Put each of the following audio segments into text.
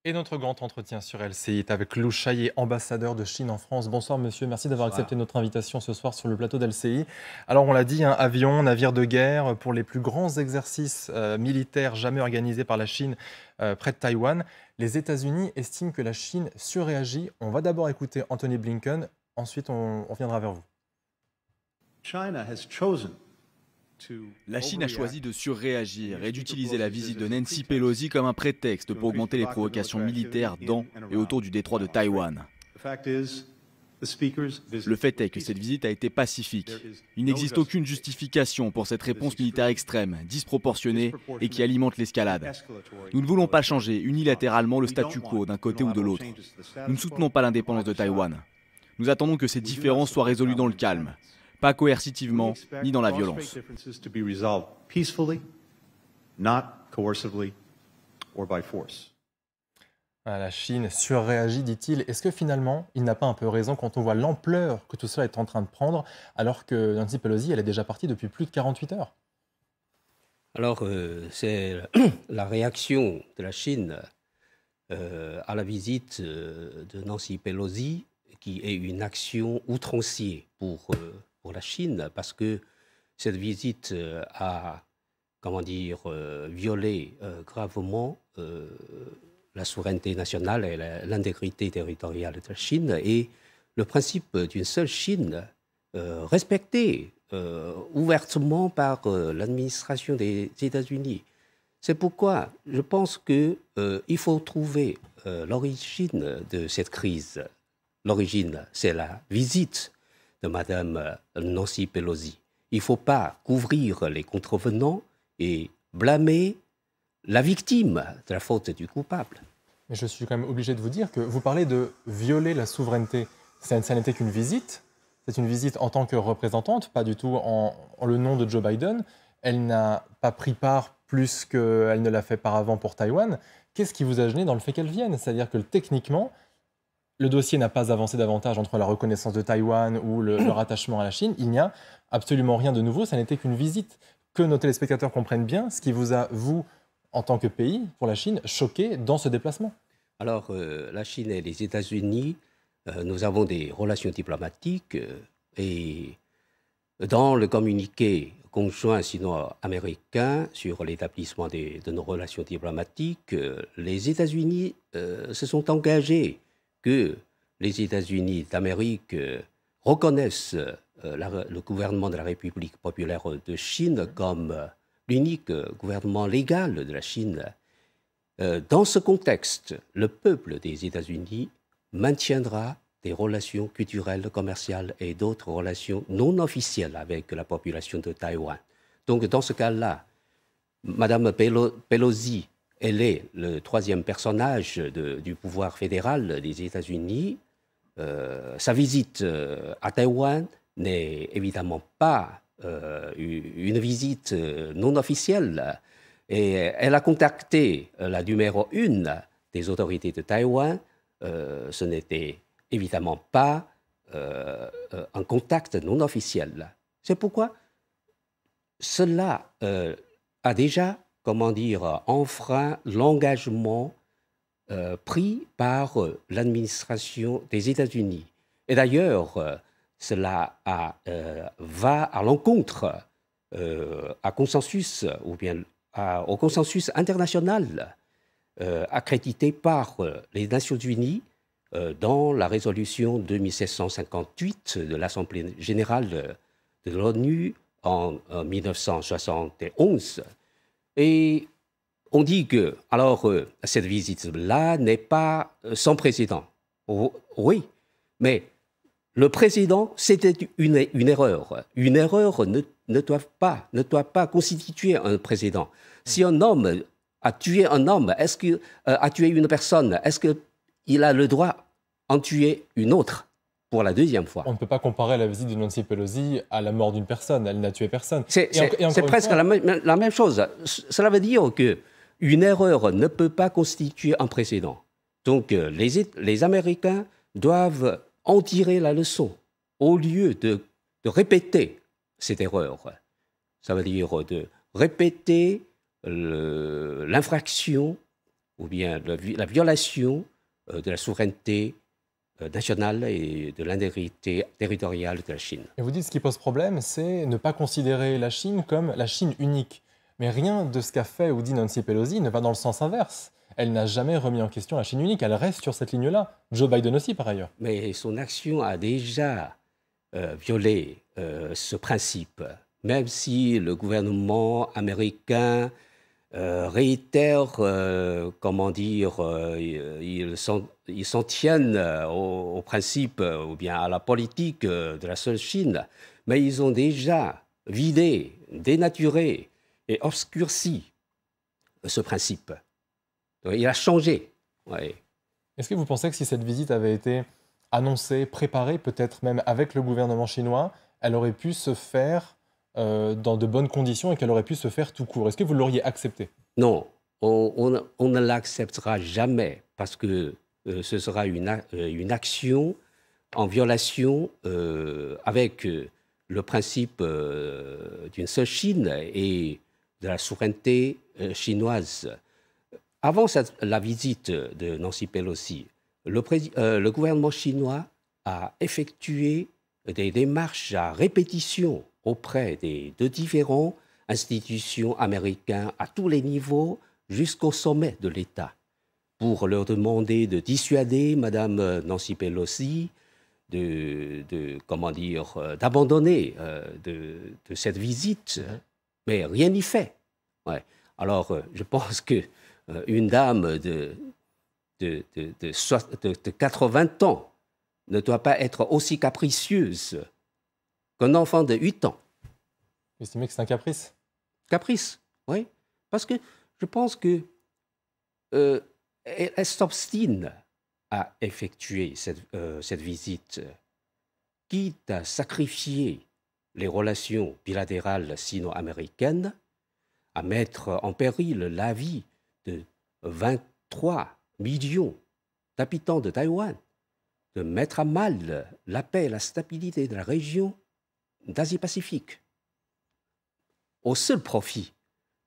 Et notre grand entretien sur LCI est avec Lou Shaye, ambassadeur de Chine en France. Bonsoir monsieur, merci d'avoir accepté notre invitation ce soir sur le plateau d'LCI. Alors on l'a dit, hein, avion, navire de guerre, pour les plus grands exercices militaires jamais organisés par la Chine près de Taïwan. Les États-Unis estiment que la Chine surréagit. On va d'abord écouter Anthony Blinken, ensuite on viendra vers vous. La Chine a choisi de surréagir et d'utiliser la visite de Nancy Pelosi comme un prétexte pour augmenter les provocations militaires dans et autour du détroit de Taïwan. Le fait est que cette visite a été pacifique. Il n'existe aucune justification pour cette réponse militaire extrême, disproportionnée et qui alimente l'escalade. Nous ne voulons pas changer unilatéralement le statu quo d'un côté ou de l'autre. Nous ne soutenons pas l'indépendance de Taïwan. Nous attendons que ces différends soient résolus dans le calme, pas coercitivement ni dans la violence. La Chine surréagit, dit-il. Est-ce que finalement, il n'a pas un peu raison quand on voit l'ampleur que tout cela est en train de prendre, alors que Nancy Pelosi, elle est déjà partie depuis plus de 48 heures? Alors, c'est la réaction de la Chine à la visite de Nancy Pelosi, qui est une action outrancière pour la Chine, parce que cette visite a, comment dire, violé gravement la souveraineté nationale et l'intégrité territoriale de la Chine, et le principe d'une seule Chine respecté ouvertement par l'administration des États-Unis. C'est pourquoi je pense qu'il faut trouver l'origine de cette crise. L'origine, c'est la visite de Mme Nancy Pelosi. Il ne faut pas couvrir les contrevenants et blâmer la victime de la faute du coupable. Mais je suis quand même obligé de vous dire que vous parlez de violer la souveraineté. Ça n'était qu'une visite. C'est une visite en tant que représentante, pas du tout en le nom de Joe Biden. Elle n'a pas pris part plus qu'elle ne l'a fait par avant pour Taïwan. Qu'est-ce qui vous a gêné dans le fait qu'elle vienne? C'est-à-dire que techniquement, le dossier n'a pas avancé davantage entre la reconnaissance de Taïwan ou le rattachement à la Chine. Il n'y a absolument rien de nouveau. Ça n'était qu'une visite. Que nos téléspectateurs comprennent bien ce qui vous a, vous, en tant que pays, pour la Chine, choqué dans ce déplacement. Alors, la Chine et les États-Unis, nous avons des relations diplomatiques et dans le communiqué conjoint sino-américain sur l'établissement de nos relations diplomatiques, les États-Unis se sont engagés que les États-Unis d'Amérique reconnaissent le gouvernement de la République populaire de Chine comme l'unique gouvernement légal de la Chine. Dans ce contexte, le peuple des États-Unis maintiendra des relations culturelles, commerciales et d'autres relations non officielles avec la population de Taïwan. Donc, dans ce cas-là, Mme Pelosi, elle est le troisième personnage du pouvoir fédéral des États-Unis. Sa visite à Taïwan n'est évidemment pas une visite non officielle. Et elle a contacté la numéro 1 des autorités de Taïwan. Ce n'était évidemment pas un contact non officiel. C'est pourquoi cela a déjà, comment dire, enfreint l'engagement pris par l'administration des États-Unis. Et d'ailleurs, cela va à l'encontre à consensus, ou bien au consensus international accrédité par les Nations Unies dans la résolution 2758 de l'Assemblée générale de l'ONU en 1971. Et on dit que, alors, cette visite-là n'est pas sans précédent. Oui, mais le précédent, c'était une erreur. Une erreur ne doit pas constituer un précédent. Si un homme a tué un homme, a tué une personne, est-ce qu'il a le droit d'en tuer une autre pour la deuxième fois? On ne peut pas comparer la visite de Nancy Pelosi à la mort d'une personne. Elle n'a tué personne. C'est presque la même chose. Cela veut dire qu'une erreur ne peut pas constituer un précédent. Donc, les Américains doivent en tirer la leçon au lieu de répéter cette erreur. Ça veut dire de répéter l'infraction ou bien la violation de la souveraineté nationale et de l'intégrité territoriale de la Chine. Et vous dites ce qui pose problème, c'est ne pas considérer la Chine comme la Chine unique. Mais rien de ce qu'a fait ou dit Nancy Pelosi ne va dans le sens inverse. Elle n'a jamais remis en question la Chine unique, elle reste sur cette ligne-là. Joe Biden aussi, par ailleurs. Mais son action a déjà violé ce principe, même si le gouvernement américain réitère, comment dire, ils s'en tiennent au principe ou bien à la politique de la seule Chine, mais ils ont déjà vidé, dénaturé et obscurci ce principe. Donc, il a changé. Ouais. Est-ce que vous pensez que si cette visite avait été annoncée, préparée, peut-être même avec le gouvernement chinois, elle aurait pu se faire dans de bonnes conditions et qu'elle aurait pu se faire tout court? Est-ce que vous l'auriez accepté? Non, on ne l'acceptera jamais parce que ce sera une action en violation avec le principe d'une seule Chine et de la souveraineté chinoise. Avant la visite de Nancy Pelosi, le gouvernement chinois a effectué des démarches à répétition auprès de différentes institutions américaines à tous les niveaux jusqu'au sommet de l'État pour leur demander de dissuader Mme Nancy Pelosi d'abandonner de cette visite. Mais rien n'y fait. Ouais. Alors, je pense que une dame de 80 ans ne doit pas être aussi capricieuse qu'un enfant de 8 ans. Vous estimez que c'est un caprice? Caprice, oui. Parce que je pense que elle s'obstine à effectuer cette visite, quitte à sacrifier les relations bilatérales sino-américaines, à mettre en péril la vie de 23 millions d'habitants de Taïwan, de mettre à mal la paix et la stabilité de la région d'Asie-Pacifique, au seul profit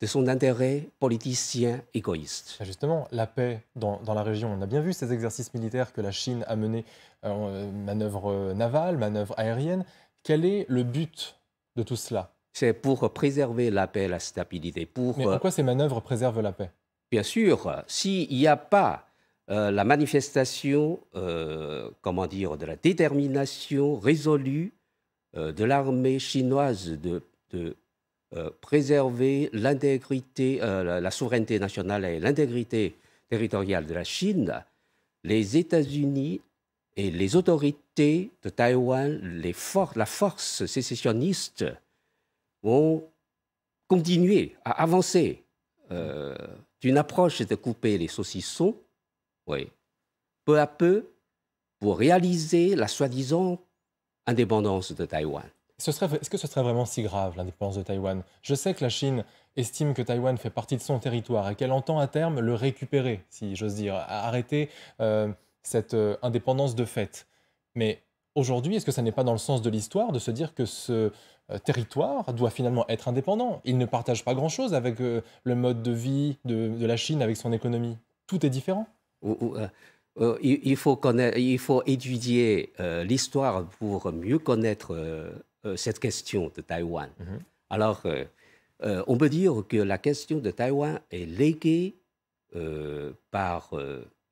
de son intérêt politicien égoïste. Justement, la paix dans la région, on a bien vu ces exercices militaires que la Chine a menés, manœuvres navales, manœuvres aériennes. Quel est le but de tout cela? C'est pour préserver la paix et la stabilité. Mais en quoi ces manœuvres préservent la paix? Bien sûr, s'il n'y a pas la manifestation, de la détermination résolue de l'armée chinoise de préserver l'intégrité, la souveraineté nationale et l'intégrité territoriale de la Chine, les États-Unis et les autorités de Taïwan, la force sécessionniste, vont continuer à avancer d'une approche de couper les saucissons, oui, peu à peu, pour réaliser la soi-disant indépendance de Taïwan. Est-ce que ce serait vraiment si grave, l'indépendance de Taïwan? Je sais que la Chine estime que Taïwan fait partie de son territoire et qu'elle entend à terme le récupérer, si j'ose dire, arrêter cette indépendance de fait. Mais aujourd'hui, est-ce que ça n'est pas dans le sens de l'histoire de se dire que ce territoire doit finalement être indépendant? Il ne partage pas grand-chose avec le mode de vie de la Chine, avec son économie. Tout est différent. Il faut étudier l'histoire pour mieux connaître cette question de Taïwan. Alors, on peut dire que la question de Taïwan est léguée par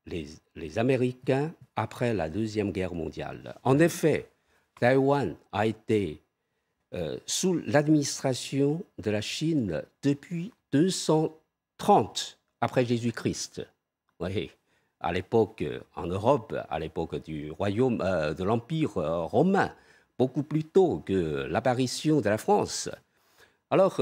les Américains après la Deuxième Guerre mondiale. En effet, Taïwan a été sous l'administration de la Chine depuis 230 après Jésus-Christ. Oui. À l'époque, en Europe, à l'époque du royaume de l'Empire romain, beaucoup plus tôt que l'apparition de la France. Alors,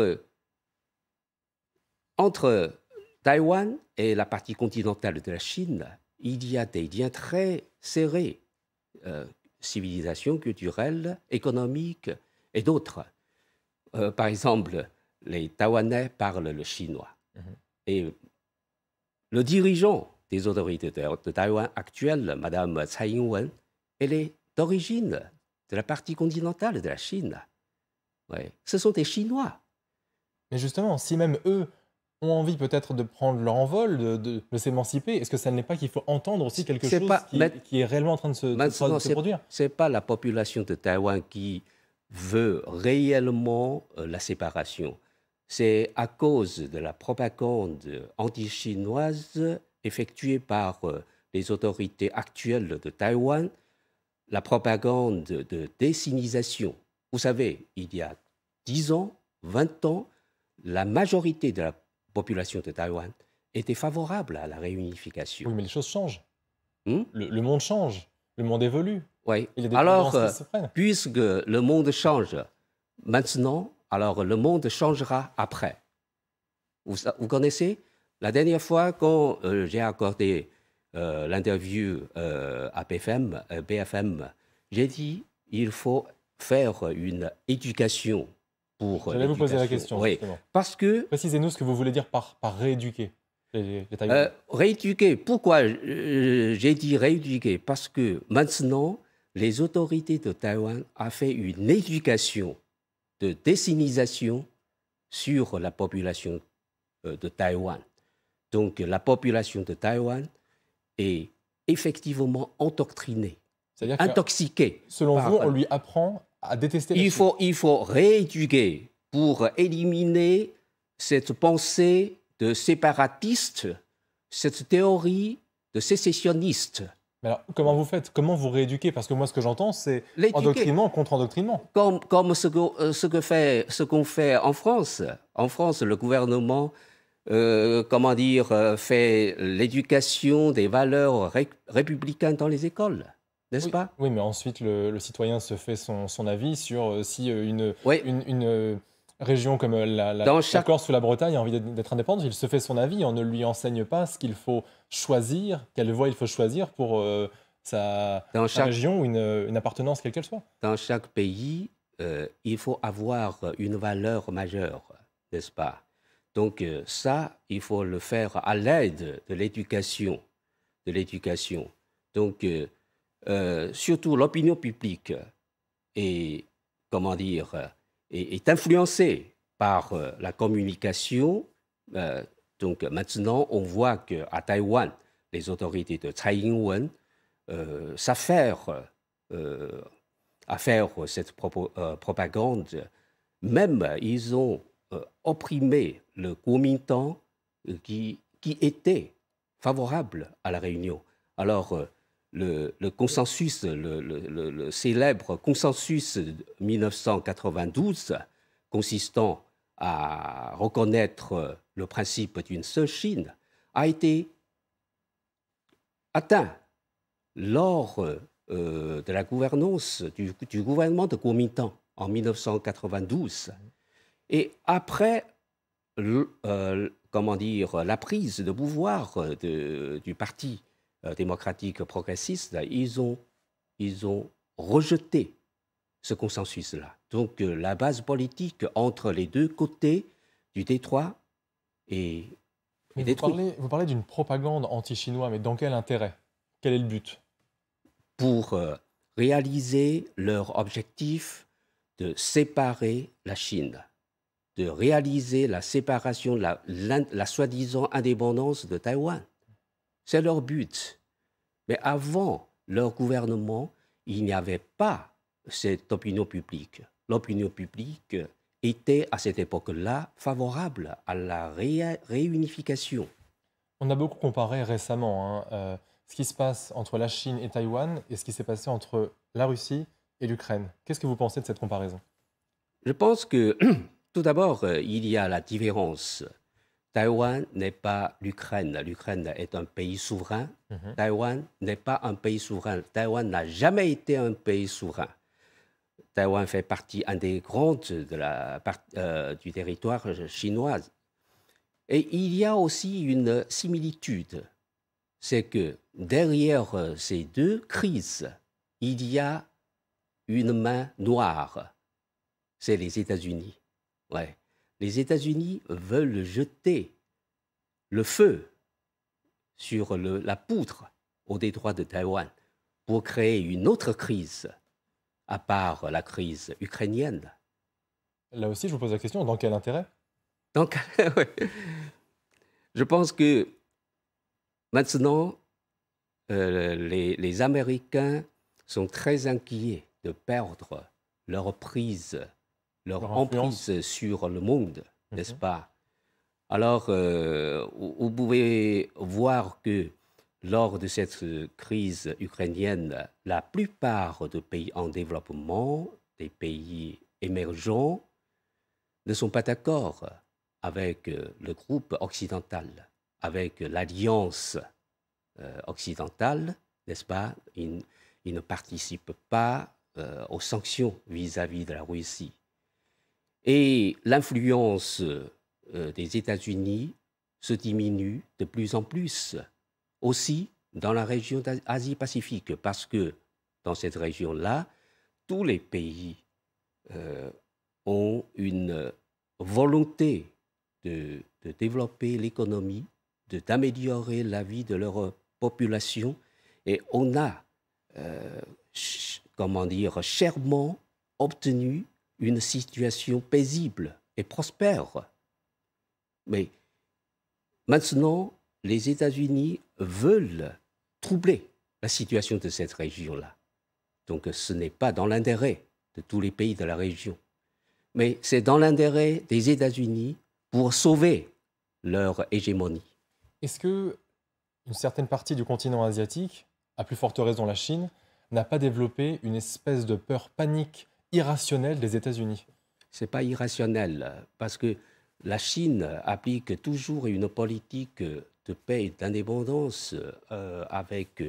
entre Taïwan et la partie continentale de la Chine, il y a des liens très serrés, civilisation culturelle, économique et d'autres. Par exemple, les Taïwanais parlent le chinois. Et le dirigeant des autorités de Taïwan actuelle, Mme Tsai Ing-wen, elle est d'origine de la partie continentale de la Chine. Ouais. Ce sont des Chinois. Mais justement, si même eux ont envie peut-être de prendre leur envol, de s'émanciper. Est-ce que ça n'est pas qu'il faut entendre aussi quelque chose qui est réellement en train de se produire? Ce n'est pas la population de Taïwan qui veut réellement la séparation. C'est à cause de la propagande anti-chinoise effectuée par les autorités actuelles de Taïwan, la propagande de désinisation. Vous savez, il y a 10 ans, 20 ans, la majorité de la population de Taïwan était favorable à la réunification. Oui, mais les choses changent. Le monde change, le monde évolue. Oui. Il y a des alors, tendances qui se prennent. puisque le monde change maintenant, alors le monde changera après. Vous connaissez? La dernière fois, quand j'ai accordé l'interview à BFM, j'ai dit il faut faire une éducation pour J'allais vous poser la question, oui, justement. parce que... Précisez-nous ce que vous voulez dire par rééduquer les Taïwanais. Rééduquer, pourquoi j'ai dit rééduquer? Parce que maintenant, les autorités de Taïwan ont fait une éducation de désinisation sur la population de Taïwan. Donc, la population de Taïwan est effectivement endoctrinée, intoxiquée. Selon vous, on lui apprend à détester la Chine. Il faut rééduquer pour éliminer cette pensée de séparatiste, cette théorie de sécessionniste. Mais alors, comment vous faites? Comment vous rééduquez? Parce que moi, ce que j'entends, c'est endoctrinement contre endoctrinement. Comme ce qu'on fait en France. En France, le gouvernement, fait l'éducation des valeurs républicaines dans les écoles, n'est-ce pas? Oui, mais ensuite, le citoyen se fait son avis sur si une région comme la Corse ou la Bretagne a envie d'être indépendante, il se fait son avis, on ne lui enseigne pas ce qu'il faut choisir, quelle voie il faut choisir pour sa région ou une appartenance quelle qu'elle soit. Dans chaque pays, il faut avoir une valeur majeure, n'est-ce pas? Donc ça, il faut le faire à l'aide de l'éducation. Donc, surtout l'opinion publique est, est influencée par la communication. Donc maintenant, on voit qu'à Taïwan, les autorités de Tsai Ing-wen s'affairent à faire cette propagande. Même, ils ont opprimé le Kuomintang qui était favorable à la réunion. Alors, le consensus, le célèbre consensus de 1992, consistant à reconnaître le principe d'une seule Chine, a été atteint lors de la gouvernance du gouvernement de Kuomintang en 1992. Et après, la prise de pouvoir du Parti démocratique progressiste, ils ont rejeté ce consensus-là. Donc la base politique entre les deux côtés du détroit est détruite. Vous parlez d'une propagande anti-chinoise, mais dans quel intérêt? Quel est le but? Pour réaliser leur objectif de séparer la Chine, de réaliser la séparation, la soi-disant indépendance de Taïwan. C'est leur but. Mais avant leur gouvernement, il n'y avait pas cette opinion publique. L'opinion publique était à cette époque-là favorable à la réunification. On a beaucoup comparé récemment ce qui se passe entre la Chine et Taïwan et ce qui s'est passé entre la Russie et l'Ukraine. Qu'est-ce que vous pensez de cette comparaison? Je pense que, tout d'abord, il y a la différence. Taïwan n'est pas l'Ukraine. L'Ukraine est un pays souverain. Taïwan n'est pas un pays souverain. Taïwan n'a jamais été un pays souverain. Taïwan fait partie intégrante du territoire chinois. Et il y a aussi une similitude. C'est que derrière ces deux crises, il y a une main noire. C'est les États-Unis. Ouais. Les États-Unis veulent jeter le feu sur la poudre au détroit de Taïwan pour créer une autre crise, à part la crise ukrainienne. Là aussi, je vous pose la question, dans quel intérêt? Donc, Je pense que maintenant, les Américains sont très inquiets de perdre leur Leur influence. emprise sur le monde, n'est-ce Mhm. pas? Alors, vous pouvez voir que lors de cette crise ukrainienne, la plupart des pays en développement, des pays émergents, ne sont pas d'accord avec le groupe occidental, avec l'alliance occidentale, n'est-ce pas? Ils ne participent pas aux sanctions vis-à-vis de la Russie. Et l'influence des États-Unis se diminue de plus en plus, aussi dans la région d'Asie-Pacifique, parce que dans cette région-là, tous les pays ont une volonté de développer l'économie, d'améliorer la vie de leur population, et on a, comment dire, chèrement obtenu une situation paisible et prospère. Mais maintenant, les États-Unis veulent troubler la situation de cette région-là. Donc ce n'est pas dans l'intérêt de tous les pays de la région, mais c'est dans l'intérêt des États-Unis pour sauver leur hégémonie. Est-ce que une certaine partie du continent asiatique, à plus forte raison la Chine, n'a pas développé une espèce de peur panique irrationnelle des États-Unis? Ce n'est pas irrationnel, parce que la Chine applique toujours une politique de paix et d'indépendance avec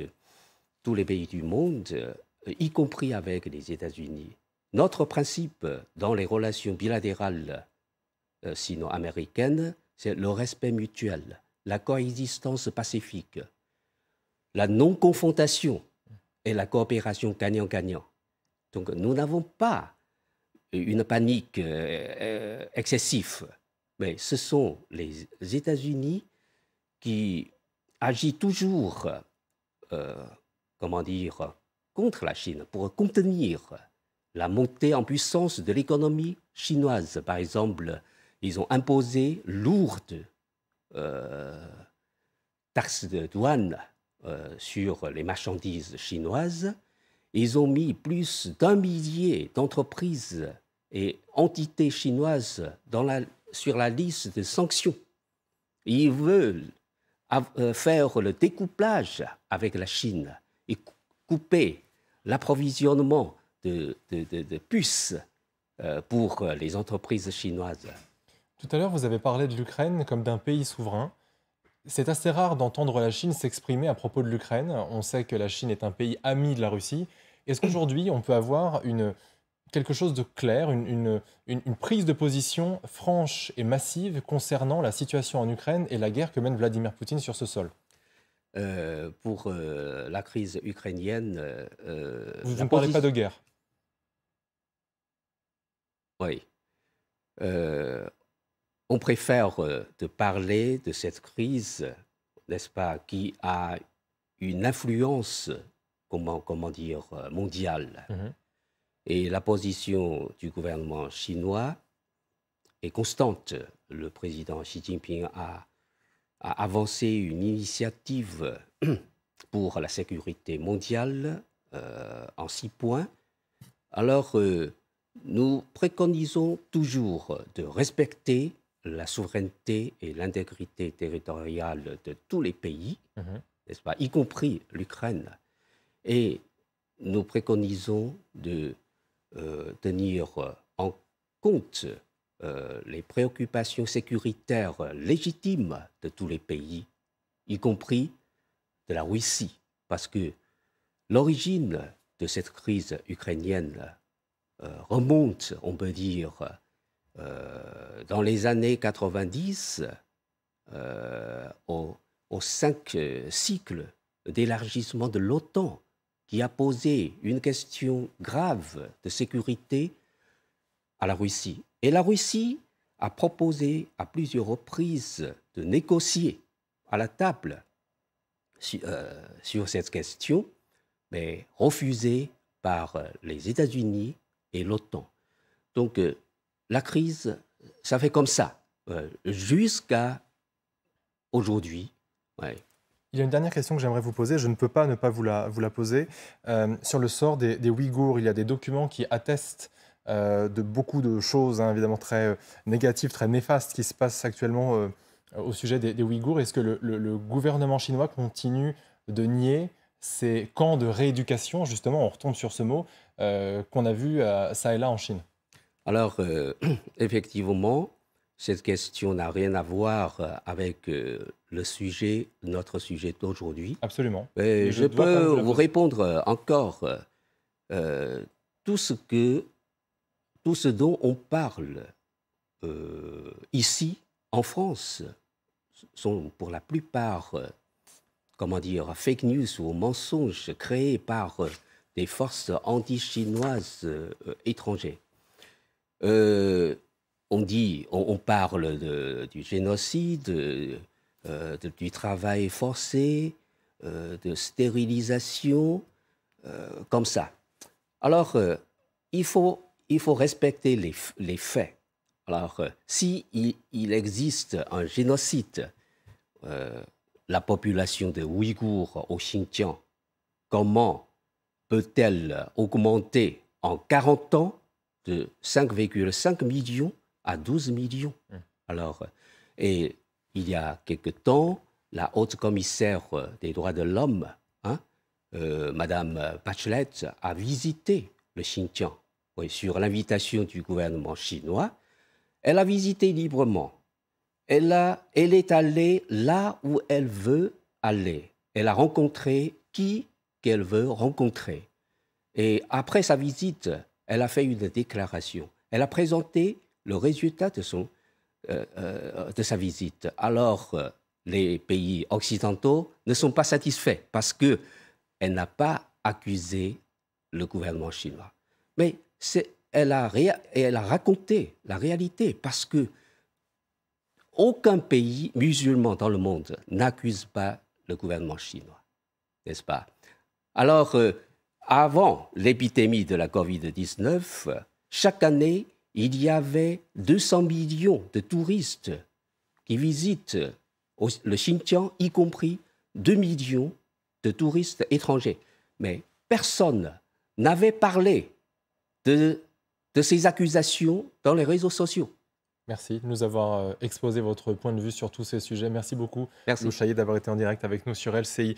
tous les pays du monde, y compris avec les États-Unis. Notre principe dans les relations bilatérales sino-américaines, c'est le respect mutuel, la coexistence pacifique, la non-confrontation et la coopération gagnant-gagnant. Donc nous n'avons pas une panique excessive, mais ce sont les États-Unis qui agissent toujours, comment dire, contre la Chine pour contenir la montée en puissance de l'économie chinoise. Par exemple, ils ont imposé lourdes taxes de douane sur les marchandises chinoises. Ils ont mis plus d'1 millier d'entreprises et entités chinoises sur la liste de sanctions. Ils veulent faire le découplage avec la Chine et couper l'approvisionnement de puces pour les entreprises chinoises. Tout à l'heure, vous avez parlé de l'Ukraine comme d'un pays souverain. C'est assez rare d'entendre la Chine s'exprimer à propos de l'Ukraine. On sait que la Chine est un pays ami de la Russie. Est-ce qu'aujourd'hui, on peut avoir quelque chose de clair, une prise de position franche et massive concernant la situation en Ukraine et la guerre que mène Vladimir Poutine sur ce sol? Pour la crise ukrainienne... Vous ne parlez pas de guerre? Oui. On préfère de parler de cette crise, n'est-ce pas, qui a une influence, comment dire, mondiale. Mhm. Et la position du gouvernement chinois est constante. Le président Xi Jinping a avancé une initiative pour la sécurité mondiale en 6 points. Alors, nous préconisons toujours de respecter la souveraineté et l'intégrité territoriale de tous les pays, n'est-ce pas, y compris l'Ukraine. Et nous préconisons de tenir en compte les préoccupations sécuritaires légitimes de tous les pays, y compris de la Russie, parce que l'origine de cette crise ukrainienne remonte, on peut dire, dans les années 90 aux 5 cycles d'élargissement de l'OTAN, qui a posé une question grave de sécurité à la Russie. Et la Russie a proposé à plusieurs reprises de négocier à la table sur cette question, mais refusée par les États-Unis et l'OTAN. Donc la crise, ça fait comme ça, jusqu'au aujourd'hui. Ouais. Il y a une dernière question que j'aimerais vous poser, je ne peux pas ne pas vous la poser. Sur le sort des Ouïghours, il y a des documents qui attestent de beaucoup de choses, hein, évidemment très négatives, très néfastes qui se passent actuellement au sujet des Ouïghours. Est-ce que le gouvernement chinois continue de nier ces camps de rééducation, justement, on retombe sur ce mot, qu'on a vu ça et là en Chine? Alors, effectivement, cette question n'a rien à voir avec notre sujet d'aujourd'hui. Absolument. Je dois quand même peux vous la vous poser. répondre encore. Tout ce dont on parle ici, en France, sont pour la plupart, comment dire, fake news ou mensonges créés par des forces anti-chinoises étrangères. On parle du génocide, du travail forcé, de stérilisation, comme ça. Alors, il faut respecter les faits. Alors, si il existe un génocide, la population de Ouïghours au Xinjiang, comment peut-elle augmenter en 40 ans de 5,5 millions à 12 millions? Alors, et il y a quelque temps, la haute commissaire des droits de l'homme, Madame Bachelet, a visité le Xinjiang, oui, sur l'invitation du gouvernement chinois. Elle a visité librement. Elle est allée là où elle veut aller. Elle a rencontré qui qu'elle veut rencontrer. Et après sa visite, elle a fait une déclaration. Elle a présenté le résultat de sa visite. Alors, les pays occidentaux ne sont pas satisfaits parce qu'elle n'a pas accusé le gouvernement chinois. Mais elle a raconté la réalité parce que aucun pays musulman dans le monde n'accuse pas le gouvernement chinois, n'est-ce pas? Alors, avant l'épidémie de la Covid-19, chaque année, il y avait 200 millions de touristes qui visitent le Xinjiang, y compris 2 millions de touristes étrangers. Mais personne n'avait parlé de ces accusations dans les réseaux sociaux. Merci de nous avoir exposé votre point de vue sur tous ces sujets. Merci beaucoup, Merci. Lou Shaye, d'avoir été en direct avec nous sur LCI.